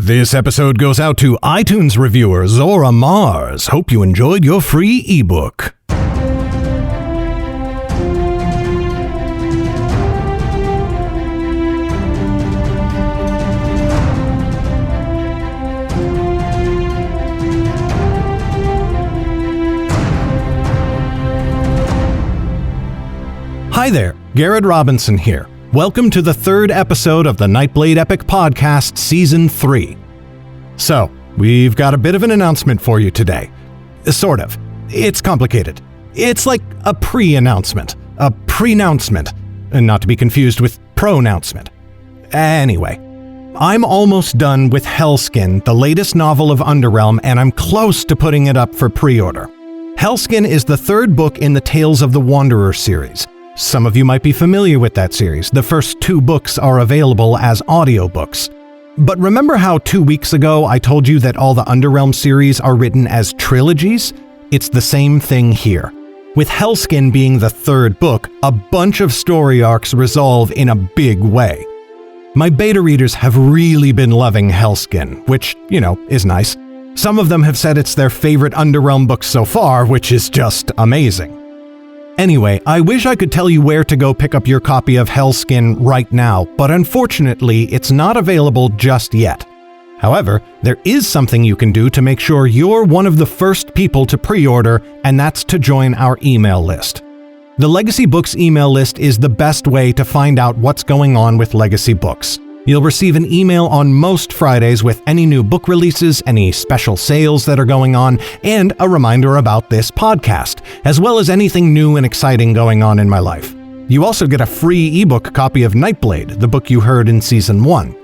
This episode goes out to iTunes reviewer Zora Mars. Hope you enjoyed your free ebook. Hi there, Garrett Robinson here. Welcome to the third episode of the Nightblade Epic Podcast Season 3. So, we've got a bit of an announcement for you today. Sort of. It's complicated. It's like a pre-announcement. A pre-nouncement. And not to be confused with pronouncement. Anyway, I'm almost done with Hellskin, the latest novel of Underrealm, and I'm close to putting it up for pre-order. Hellskin is the third book in the Tales of the Wanderer series. Some of you might be familiar with that series. The first 2 books are available as audiobooks. But remember how 2 weeks ago I told you that all the Underrealm series are written as trilogies? It's the same thing here. With Hellskin being the third book, a bunch of story arcs resolve in a big way. My beta readers have really been loving Hellskin, which, is nice. Some of them have said it's their favorite Underrealm book so far, which is just amazing. Anyway, I wish I could tell you where to go pick up your copy of Hellskin right now, but unfortunately, it's not available just yet. However, there is something you can do to make sure you're one of the first people to pre-order, and that's to join our email list. The Legacy Books email list is the best way to find out what's going on with Legacy Books. You'll receive an email on most Fridays with any new book releases, any special sales that are going on, and a reminder about this podcast, as well as anything new and exciting going on in my life. You also get a free ebook copy of Nightblade, the book you heard in Season 1.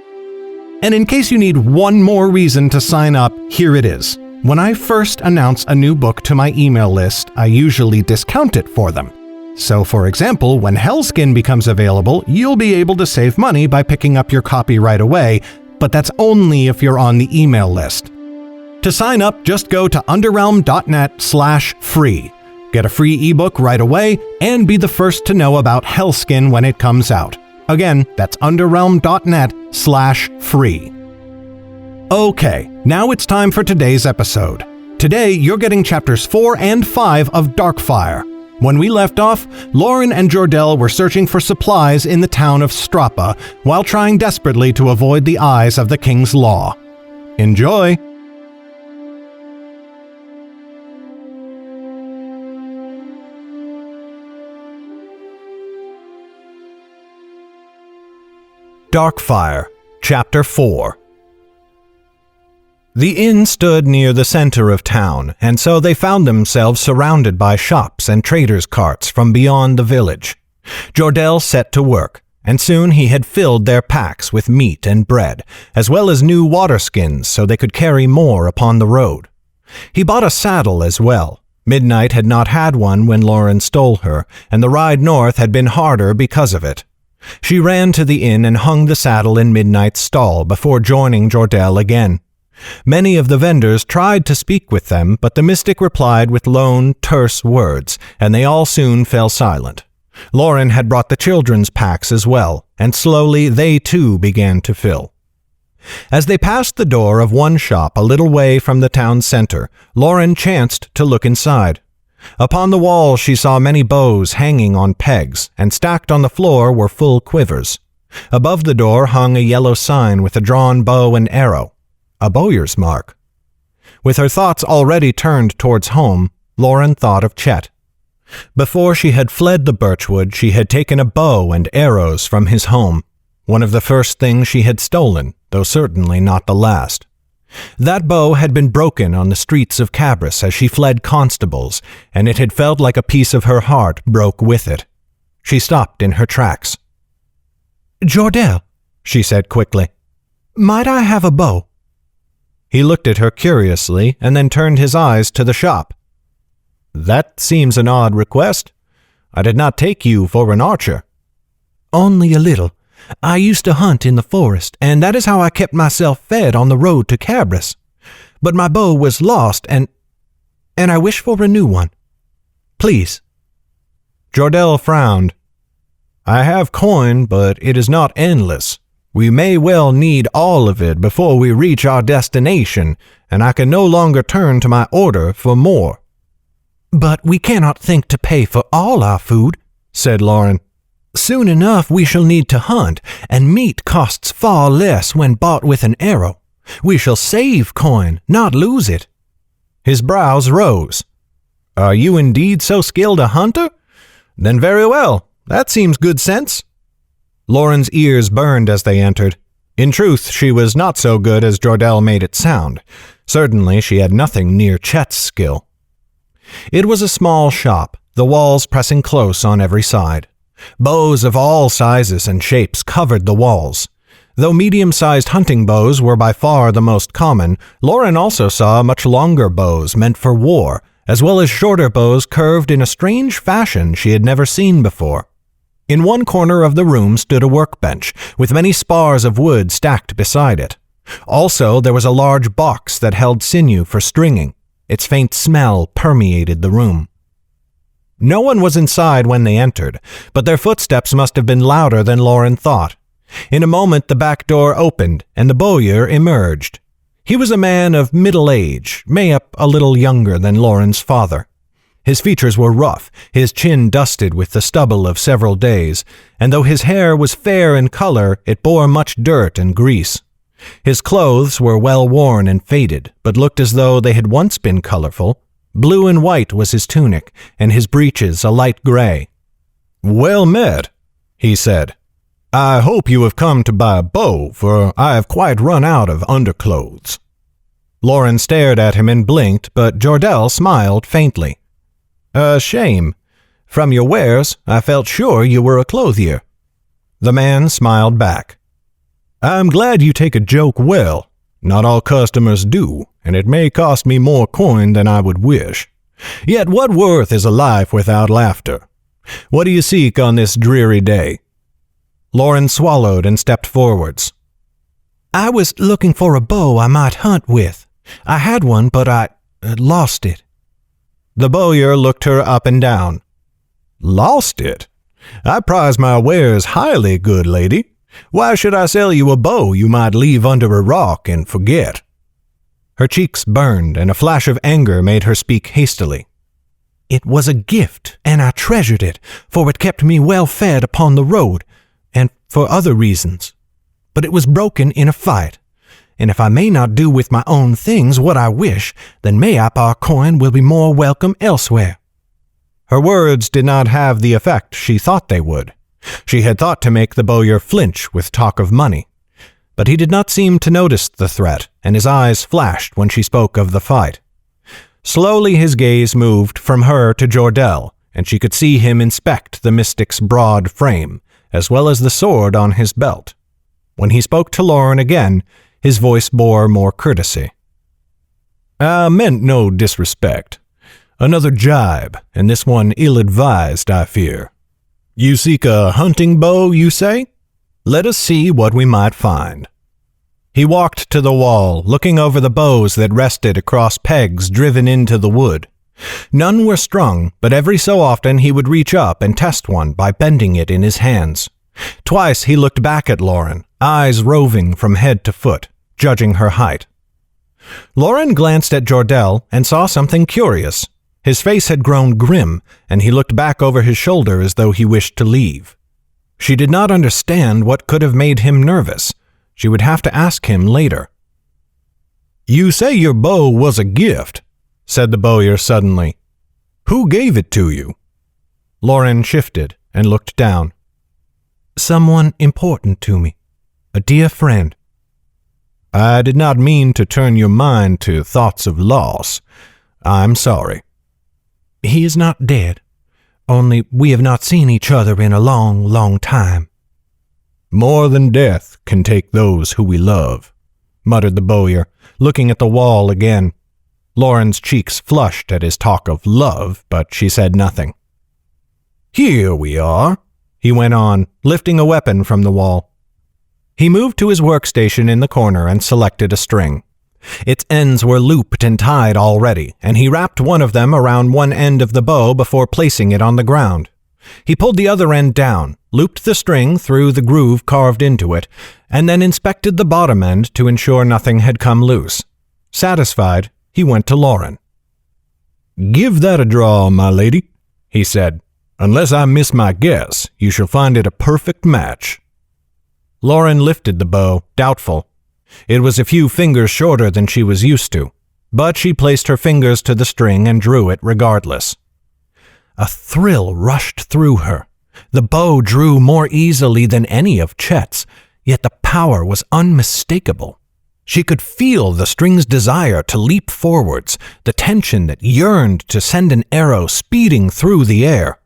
And in case you need one more reason to sign up, here it is. When I first announce a new book to my email list, I usually discount it for them. So, for example, when Hellskin becomes available, you'll be able to save money by picking up your copy right away, but that's only if you're on the email list. To sign up, just go to underrealm.net/free. Get a free ebook right away, and be the first to know about Hellskin when it comes out. Again, that's underrealm.net/free. Okay, now it's time for today's episode. Today, you're getting chapters 4 and 5 of Darkfire. When we left off, Lauren and Jordell were searching for supplies in the town of Strappa while trying desperately to avoid the eyes of the King's Law. Enjoy! Darkfire, Chapter 4. The inn stood near the center of town, and so they found themselves surrounded by shops and traders' carts from beyond the village. Jordell set to work, and soon he had filled their packs with meat and bread, as well as new water skins so they could carry more upon the road. He bought a saddle as well. Midnight had not had one when Lauren stole her, and the ride north had been harder because of it. She ran to the inn and hung the saddle in Midnight's stall before joining Jordell again. Many of the vendors tried to speak with them, but the mystic replied with lone, terse words, and they all soon fell silent. Lauren had brought the children's packs as well, and slowly they too began to fill. As they passed the door of one shop a little way from the town center, Lauren chanced to look inside. Upon the wall she saw many bows hanging on pegs, and stacked on the floor were full quivers. Above the door hung a yellow sign with a drawn bow and arrow. A bowyer's mark. With her thoughts already turned towards home, Lauren thought of Chet. Before she had fled the birchwood, she had taken a bow and arrows from his home, one of the first things she had stolen, though certainly not the last. That bow had been broken on the streets of Cabris as she fled constables, and it had felt like a piece of her heart broke with it. She stopped in her tracks. "Jordell," she said quickly, "might I have a bow?" He looked at her curiously and then turned his eyes to the shop. "That seems an odd request. I did not take you for an archer." "Only a little. I used to hunt in the forest, and that is how I kept myself fed on the road to Cabris. But my bow was lost, and I wish for a new one. Please." Jordell frowned. "I have coin, but it is not endless. We may well need all of it before we reach our destination, and I can no longer turn to my order for more." "But we cannot think to pay for all our food," said Lauren. "Soon enough we shall need to hunt, and meat costs far less when bought with an arrow. We shall save coin, not lose it." His brows rose. "Are you indeed so skilled a hunter? Then very well, that seems good sense." Lauren's ears burned as they entered. In truth, she was not so good as Jordell made it sound. Certainly she had nothing near Chet's skill. It was a small shop, the walls pressing close on every side. Bows of all sizes and shapes covered the walls. Though medium-sized hunting bows were by far the most common, Lauren also saw much longer bows meant for war, as well as shorter bows curved in a strange fashion she had never seen before. In one corner of the room stood a workbench, with many spars of wood stacked beside it. Also, there was a large box that held sinew for stringing. Its faint smell permeated the room. No one was inside when they entered, but their footsteps must have been louder than Lauren thought. In a moment the back door opened, and the bowyer emerged. He was a man of middle age, mayhap a little younger than Lauren's father. His features were rough, his chin dusted with the stubble of several days, and though his hair was fair in color, it bore much dirt and grease. His clothes were well worn and faded, but looked as though they had once been colorful. Blue and white was his tunic, and his breeches a light gray. "Well met," he said. "I hope you have come to buy a bow, for I have quite run out of underclothes." Lauren stared at him and blinked, but Jordell smiled faintly. "A shame. From your wares, I felt sure you were a clothier." The man smiled back. "I'm glad you take a joke well. Not all customers do, and it may cost me more coin than I would wish. Yet what worth is a life without laughter? What do you seek on this dreary day?" Lauren swallowed and stepped forwards. "I was looking for a bow I might hunt with. I had one, but I lost it." The bowyer looked her up and down. "Lost it? I prize my wares highly, good lady. Why should I sell you a bow you might leave under a rock and forget?" Her cheeks burned, and a flash of anger made her speak hastily. "It was a gift, and I treasured it, for it kept me well fed upon the road, and for other reasons. But it was broken in a fight, and if I may not do with my own things what I wish, then mayhap our coin will be more welcome elsewhere." Her words did not have the effect she thought they would. She had thought to make the bowyer flinch with talk of money. But he did not seem to notice the threat, and his eyes flashed when she spoke of the fight. Slowly his gaze moved from her to Jordell, and she could see him inspect the mystic's broad frame, as well as the sword on his belt. When he spoke to Lauren again, his voice bore more courtesy. "I meant no disrespect. Another jibe, and this one ill-advised, I fear. You seek a hunting bow, you say? Let us see what we might find." He walked to the wall, looking over the bows that rested across pegs driven into the wood. None were strung, but every so often he would reach up and test one by bending it in his hands. Twice he looked back at Lauren, eyes roving from head to foot, judging her height. Lauren glanced at Jordell and saw something curious. His face had grown grim, and he looked back over his shoulder as though he wished to leave. She did not understand what could have made him nervous. She would have to ask him later. "You say your bow was a gift," said the bowyer suddenly. "Who gave it to you?" Lauren shifted and looked down. "Someone important to me. A dear friend." "I did not mean to turn your mind to thoughts of loss. I'm sorry." "He is not dead. Only we have not seen each other in a long, long time." "More than death can take those who we love," muttered the bowyer, looking at the wall again. Lauren's cheeks flushed at his talk of love, but she said nothing. "Here we are," he went on, lifting a weapon from the wall. He moved to his workstation in the corner and selected a string. Its ends were looped and tied already, and he wrapped one of them around one end of the bow before placing it on the ground. He pulled the other end down, looped the string through the groove carved into it, and then inspected the bottom end to ensure nothing had come loose. Satisfied, he went to Lauren. "Give that a draw, my lady," he said. "Unless I miss my guess, you shall find it a perfect match." Lauren lifted the bow, doubtful. It was a few fingers shorter than she was used to, but she placed her fingers to the string and drew it regardless. A thrill rushed through her. The bow drew more easily than any of Chet's, yet the power was unmistakable. She could feel the string's desire to leap forwards, the tension that yearned to send an arrow speeding through the air.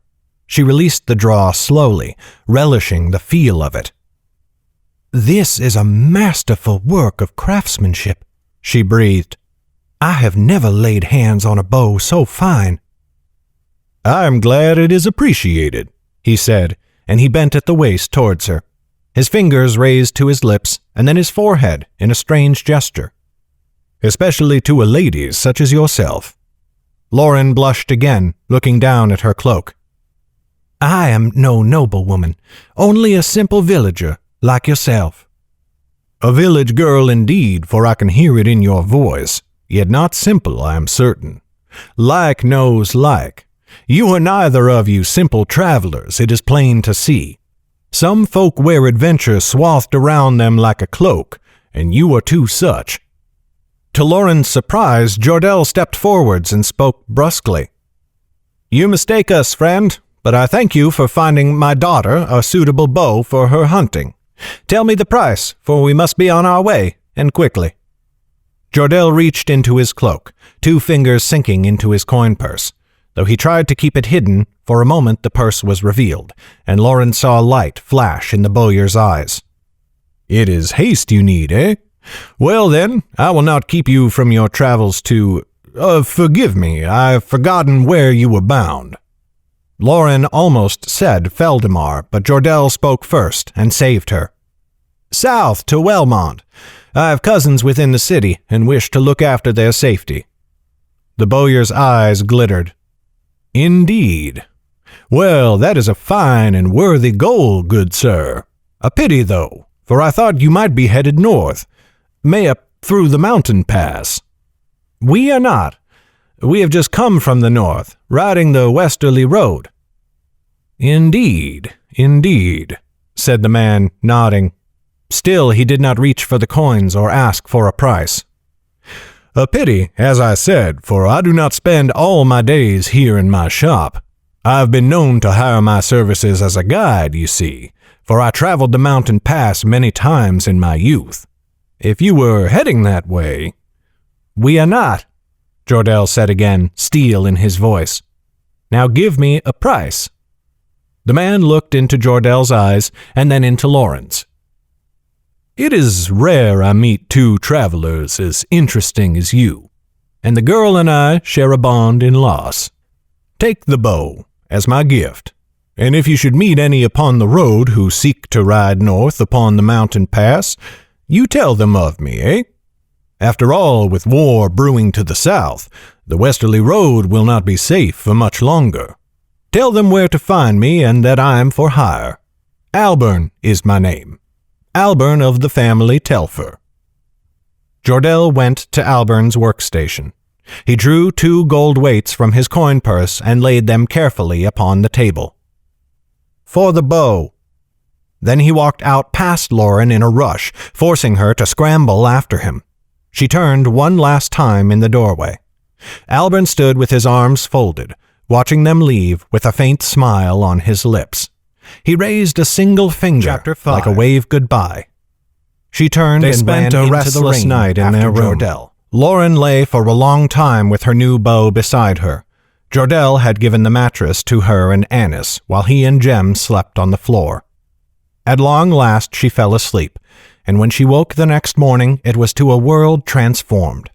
She released the draw slowly, relishing the feel of it. "This is a masterful work of craftsmanship," she breathed. "I have never laid hands on a bow so fine." "I am glad it is appreciated," he said, and he bent at the waist towards her. His fingers raised to his lips and then his forehead in a strange gesture. "Especially to a lady such as yourself." Lauren blushed again, looking down at her cloak. "I am no noblewoman, only a simple villager, like yourself." "A village girl indeed, for I can hear it in your voice, yet not simple, I am certain. Like knows like. You are neither of you simple travelers, it is plain to see. Some folk wear adventure swathed around them like a cloak, and you are two such." To Lauren's surprise, Jordell stepped forwards and spoke brusquely. "You mistake us, friend, but I thank you for finding my daughter a suitable bow for her hunting. Tell me the price, for we must be on our way, and quickly." Jordell reached into his cloak, 2 fingers sinking into his coin purse. Though he tried to keep it hidden, for a moment the purse was revealed, and Lauren saw light flash in the bowyer's eyes. "It is haste you need, eh? Well then, I will not keep you from your travels to— forgive me, I've forgotten where you were bound." Lauren almost said Feldemar, but Jordell spoke first and saved her. "South to Wellmont. I have cousins within the city and wish to look after their safety." The bowyer's eyes glittered. "Indeed. Well, that is a fine and worthy goal, good sir. A pity, though, for I thought you might be headed north, may up through the mountain pass." "We are not. We have just come from the north, riding the westerly road." "Indeed, indeed," said the man, nodding. Still he did not reach for the coins or ask for a price. "A pity, as I said, for I do not spend all my days here in my shop. I have been known to hire my services as a guide, you see, for I traveled the mountain pass many times in my youth. If you were heading that way—" "We are not," Jordell said again, steel in his voice. "Now give me a price." The man looked into Jordell's eyes and then into Lauren's. "It is rare I meet 2 travelers as interesting as you, and the girl and I share a bond in loss. Take the bow as my gift, and if you should meet any upon the road who seek to ride north upon the mountain pass, you tell them of me, eh? After all, with war brewing to the south, the westerly road will not be safe for much longer. Tell them where to find me and that I'm for hire. Alburn is my name. Alburn of the family Telfer." Jordell went to Alburn's workstation. He drew 2 gold weights from his coin purse and laid them carefully upon the table. "For the bow." Then he walked out past Lauren in a rush, forcing her to scramble after him. She turned one last time in the doorway. Alburn stood with his arms folded, watching them leave with a faint smile on his lips. He raised a single finger, like a wave goodbye. She turned and ran into the restless night in their room. Lauren lay for a long time with her new bow beside her. Jordell had given the mattress to her and Annis, while he and Jem slept on the floor. At long last she fell asleep, and when she woke the next morning it was to a world transformed.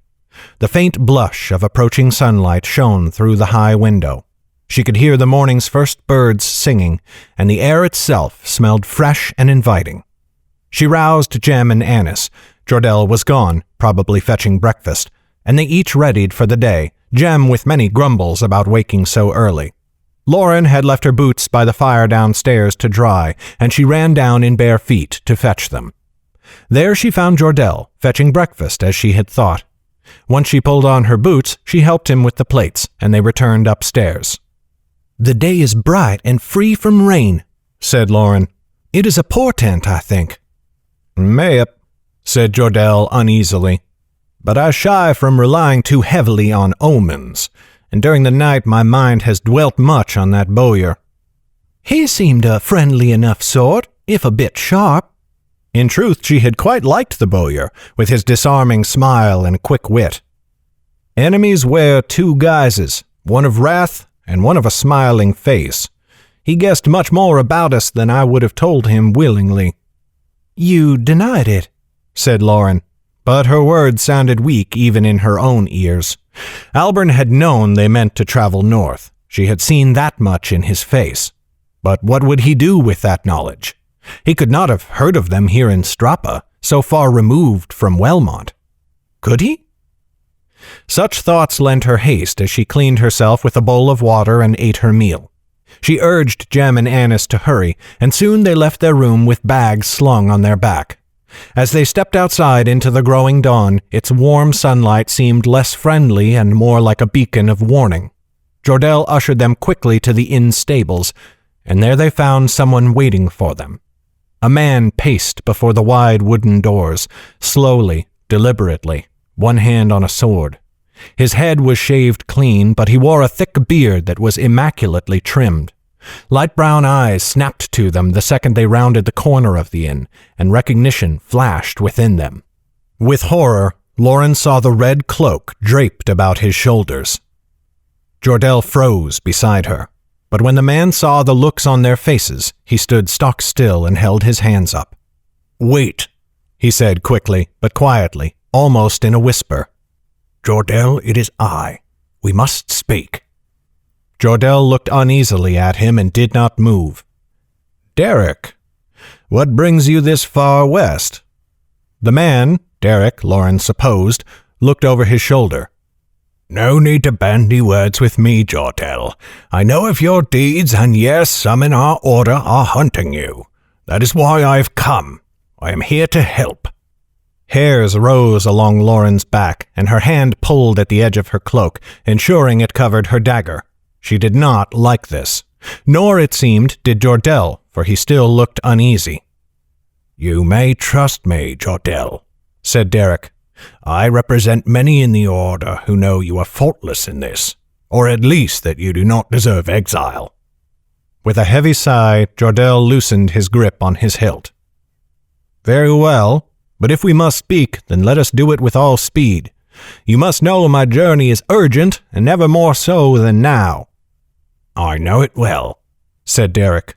The faint blush of approaching sunlight shone through the high window. She could hear the morning's first birds singing, and the air itself smelled fresh and inviting. She roused Jem and Annis. Jordell was gone, probably fetching breakfast, and they each readied for the day, Jem with many grumbles about waking so early. Lauren had left her boots by the fire downstairs to dry, and she ran down in bare feet to fetch them. There she found Jordell, fetching breakfast as she had thought. Once she pulled on her boots, she helped him with the plates, and they returned upstairs. "The day is bright and free from rain," said Lauren. "It is a portent, I think." "Mayhap," said Jordell uneasily. "But I shy from relying too heavily on omens, and during the night my mind has dwelt much on that bowyer." "He seemed a friendly enough sort, if a bit sharp." In truth, she had quite liked the bowyer, with his disarming smile and quick wit. Enemies wear two guises, one of wrath and one of a smiling face. He guessed much more about us than I would have told him willingly. "You denied it," said Lauren, but her words sounded weak even in her own ears. Alburn had known they meant to travel north. She had seen that much in his face. But what would he do with that knowledge? He could not have heard of them here in Strappa, so far removed from Wellmont. Could he? Such thoughts lent her haste as she cleaned herself with a bowl of water and ate her meal. She urged Jem and Annis to hurry, and soon they left their room with bags slung on their back. As they stepped outside into the growing dawn, its warm sunlight seemed less friendly and more like a beacon of warning. Jordell ushered them quickly to the inn stables, and there they found someone waiting for them. A man paced before the wide wooden doors, slowly, deliberately, one hand on a sword. His head was shaved clean, but he wore a thick beard that was immaculately trimmed. Light brown eyes snapped to them the second they rounded the corner of the inn, and recognition flashed within them. With horror, Lauren saw the red cloak draped about his shoulders. Jordell froze beside her, but when the man saw the looks on their faces, he stood stock still and held his hands up. "Wait," he said quickly, but quietly, almost in a whisper. "Jordell, it is I. We must speak." Jordell looked uneasily at him and did not move. "Derek, what brings you this far west?" The man, Derek, Lauren supposed, looked over his shoulder. "No need to bandy words with me, Jordell. I know of your deeds, and yes, some in our order are hunting you. That is why I've come. I am here to help." Hairs rose along Lauren's back, and her hand pulled at the edge of her cloak, ensuring it covered her dagger. She did not like this. Nor, it seemed, did Jordell, for he still looked uneasy. "You may trust me, Jordell," said Derek. "I represent many in the Order who know you are faultless in this, or at least that you do not deserve exile." With a heavy sigh, Jordell loosened his grip on his hilt. "Very well, but if we must speak, then let us do it with all speed. You must know my journey is urgent, and never more so than now." "I know it well," said Derek.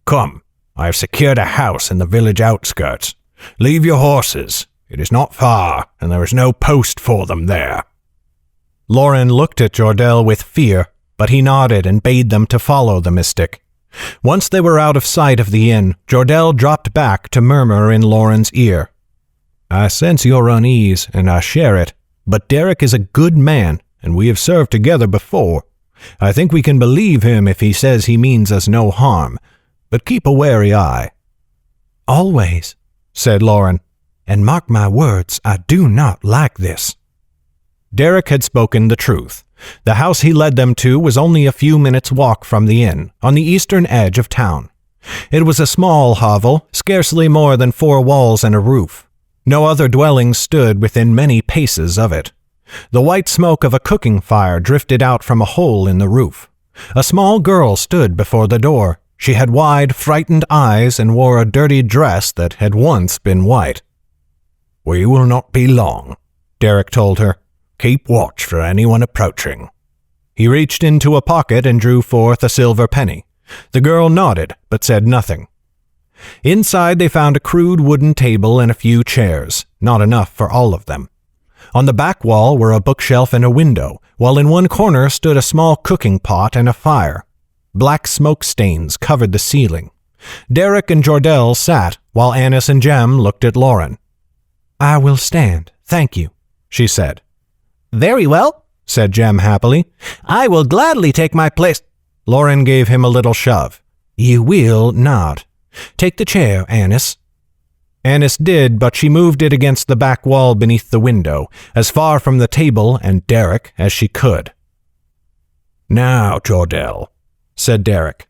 "Come, I have secured a house in the village outskirts. Leave your horses. It is not far, and there is no post for them there." Lauren looked at Jordell with fear, but he nodded and bade them to follow the mystic. Once they were out of sight of the inn, Jordell dropped back to murmur in Lauren's ear. "I sense your unease, and I share it, but Derek is a good man, and we have served together before. I think we can believe him if he says he means us no harm, but keep a wary eye." "Always," said Lauren, "and mark my words, I do not like this." Derek had spoken the truth. The house he led them to was only a few minutes' walk from the inn, on the eastern edge of town. It was a small hovel, scarcely more than 4 walls and a roof. No other dwellings stood within many paces of it. The white smoke of a cooking fire drifted out from a hole in the roof. A small girl stood before the door. She had wide, frightened eyes and wore a dirty dress that had once been white. "We will not be long," Derek told her. "Keep watch for anyone approaching." He reached into a pocket and drew forth a silver penny. The girl nodded, but said nothing. Inside they found a crude wooden table and a few chairs, not enough for all of them. On the back wall were a bookshelf and a window, while in one corner stood a small cooking pot and a fire. Black smoke stains covered the ceiling. Derek and Jordell sat, while Annis and Jem looked at Lauren. "I will stand, thank you," she said. "Very well," said Jem happily. "I will gladly take my place." Lauren gave him a little shove. You will not. Take the chair, Annis. Annis did, but she moved it against the back wall beneath the window, as far from the table and Derek as she could. Now, Jordell, said Derek,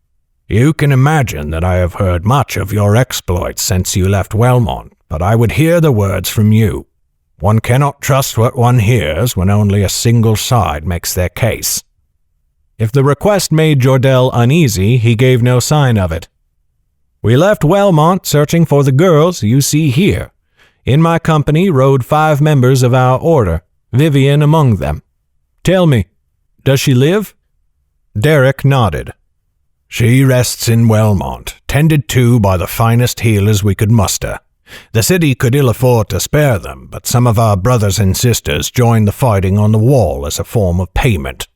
you can imagine that I have heard much of your exploits since you left Wellmont, but I would hear the words from you. One cannot trust what one hears when only a single side makes their case. If the request made Jordell uneasy, he gave no sign of it. We left Wellmont searching for the girls you see here. In my company rode 5 members of our order, Vivian among them. Tell me, does she live? Derek nodded. She rests in Wellmont, tended to by the finest healers we could muster. The city could ill afford to spare them, but some of our brothers and sisters joined the fighting on the wall as a form of payment.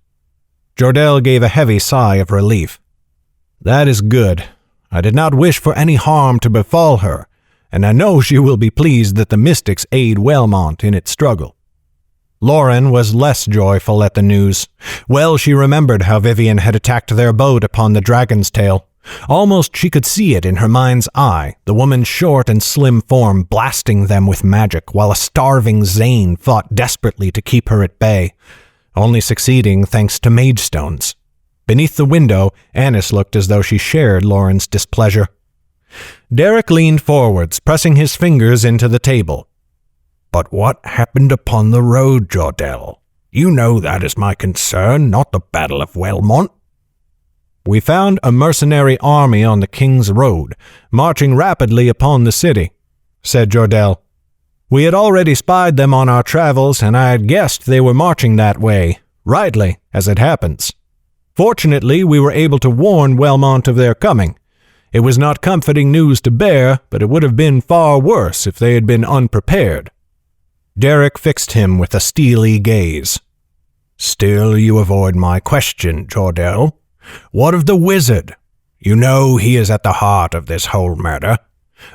Jordell gave a heavy sigh of relief. That is good. I did not wish for any harm to befall her, and I know she will be pleased that the mystics aid Wellmont in its struggle. Lauren was less joyful at the news. Well, she remembered how Vivian had attacked their boat upon the Dragon's Tail. Almost she could see it in her mind's eye, the woman's short and slim form blasting them with magic, while a starving Zane fought desperately to keep her at bay, only succeeding thanks to mage stones. Beneath the window, Annis looked as though she shared Lauren's displeasure. Derek leaned forwards, pressing his fingers into the table. But what happened upon the road, Jordell? You know that is my concern, not the Battle of Wellmont. We found a mercenary army on the King's Road, marching rapidly upon the city, said Jordell. We had already spied them on our travels, and I had guessed they were marching that way, rightly, as it happens. Fortunately, we were able to warn Wellmont of their coming. It was not comforting news to bear, but it would have been far worse if they had been unprepared. Derek fixed him with a steely gaze. Still you avoid my question, Jordell. What of the wizard? You know he is at the heart of this whole murder.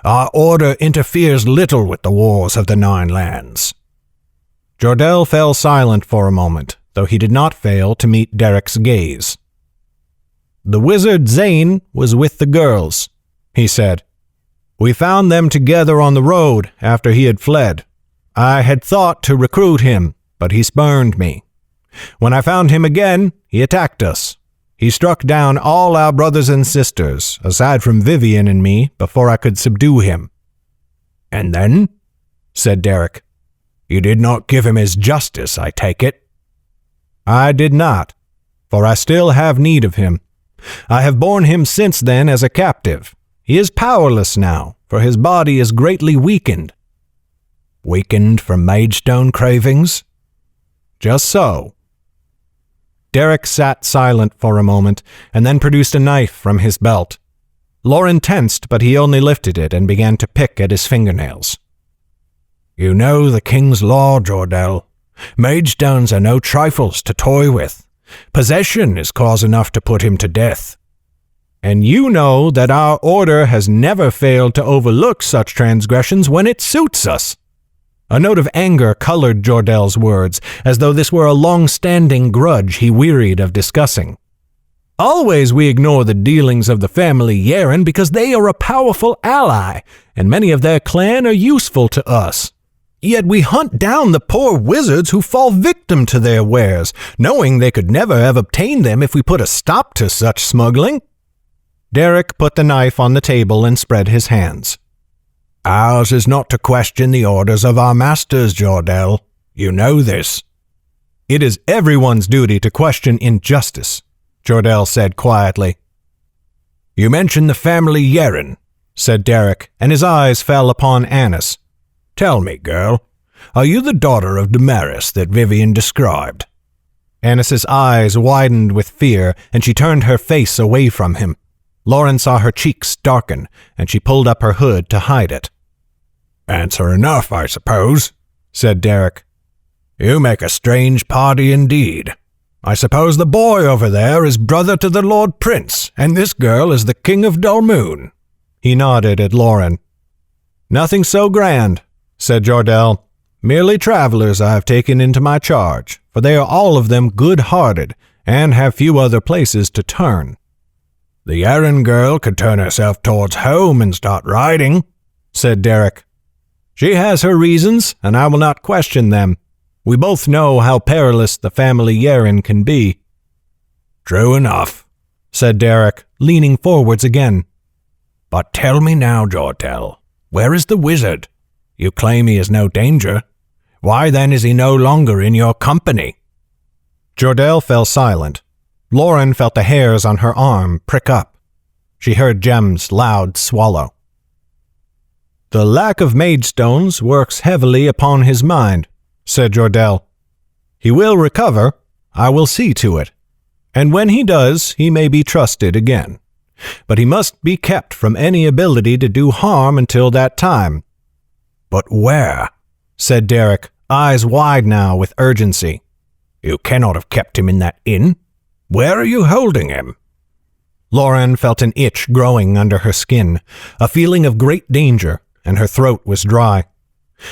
Our order interferes little with the wars of the Nine Lands. Jordell fell silent for a moment, though he did not fail to meet Derek's gaze. The wizard Zane was with the girls, he said. We found them together on the road after he had fled. I had thought to recruit him, but he spurned me. When I found him again, he attacked us. He struck down all our brothers and sisters, aside from Vivian and me, before I could subdue him. And then? Said Derek. You did not give him his justice, I take it. I did not, for I still have need of him. I have borne him since then as a captive. He is powerless now, for his body is greatly weakened. Weakened from magestone cravings? Just so. Derek sat silent for a moment, and then produced a knife from his belt. Lauren tensed, but he only lifted it and began to pick at his fingernails. You know the king's law, Jordell. Magestones are no trifles to toy with. Possession is cause enough to put him to death. And you know that our order has never failed to overlook such transgressions when it suits us. A note of anger colored Jordell's words, as though this were a long-standing grudge he wearied of discussing. Always we ignore the dealings of the family Yaren because they are a powerful ally, and many of their clan are useful to us. Yet we hunt down the poor wizards who fall victim to their wares, knowing they could never have obtained them if we put a stop to such smuggling. Derek put the knife on the table and spread his hands. Ours is not to question the orders of our masters, Jordell. You know this. It is everyone's duty to question injustice, Jordell said quietly. You mentioned the family Yaren, said Derek, and his eyes fell upon Annis. Tell me, girl, are you the daughter of Damaris that Vivian described? Annis's eyes widened with fear, and she turned her face away from him. Lauren saw her cheeks darken, and she pulled up her hood to hide it. Answer enough, I suppose, said Derek. You make a strange party indeed. I suppose the boy over there is brother to the Lord Prince, and this girl is the King of Dulmoon. He nodded at Lauren. Nothing so grand, said Jordell. Merely travelers I have taken into my charge, for they are all of them good-hearted, and have few other places to turn. The errand girl could turn herself towards home and start riding, said Derek. She has her reasons, and I will not question them. We both know how perilous the family Yeren can be. True enough, said Derek, leaning forwards again. But tell me now, Jordell, where is the wizard? You claim he is no danger. Why then is he no longer in your company? Jordell fell silent. Lauren felt the hairs on her arm prick up. She heard Jem's loud swallow. The lack of magestones works heavily upon his mind, said Jordell. He will recover. I will see to it. And when he does, he may be trusted again. But he must be kept from any ability to do harm until that time. But where? Said Derek, eyes wide now with urgency. You cannot have kept him in that inn. Where are you holding him? Lauren felt an itch growing under her skin, a feeling of great danger, and her throat was dry.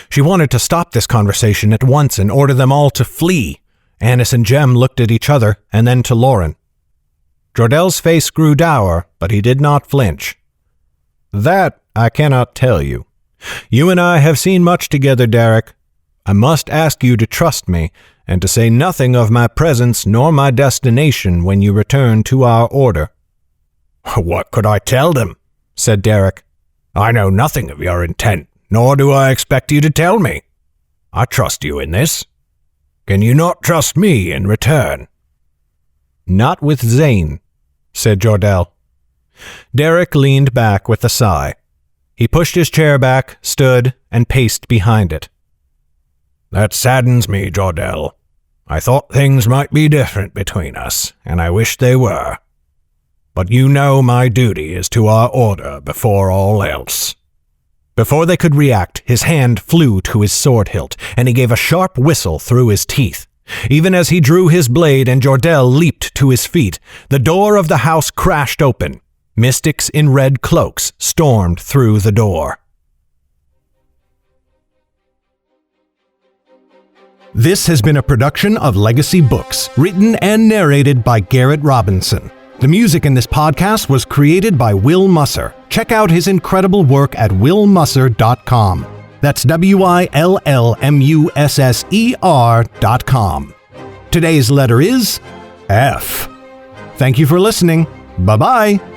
She wanted to stop this conversation at once and order them all to flee. Annis and Jem looked at each other and then to Lauren. Jordell's face grew dour, but he did not flinch. That I cannot tell you. You and I have seen much together, Derek. I must ask you to trust me, and to say nothing of my presence nor my destination when you return to our order. What could I tell them? Said Derek. I know nothing of your intent, nor do I expect you to tell me. I trust you in this. Can you not trust me in return? Not with Zane, said Jordell. Derek leaned back with a sigh. He pushed his chair back, stood, and paced behind it. That saddens me, Jordell. I thought things might be different between us, and I wish they were. But you know my duty is to our order before all else. Before they could react, his hand flew to his sword hilt, and he gave a sharp whistle through his teeth. Even as he drew his blade and Jordell leaped to his feet, the door of the house crashed open. Mystics in red cloaks stormed through the door. This has been a production of Legacy Books, written and narrated by Garrett Robinson. The music in this podcast was created by Will Musser. Check out his incredible work at willmusser.com. That's WILLMUSSER.com. Today's letter is F. Thank you for listening. Bye-bye.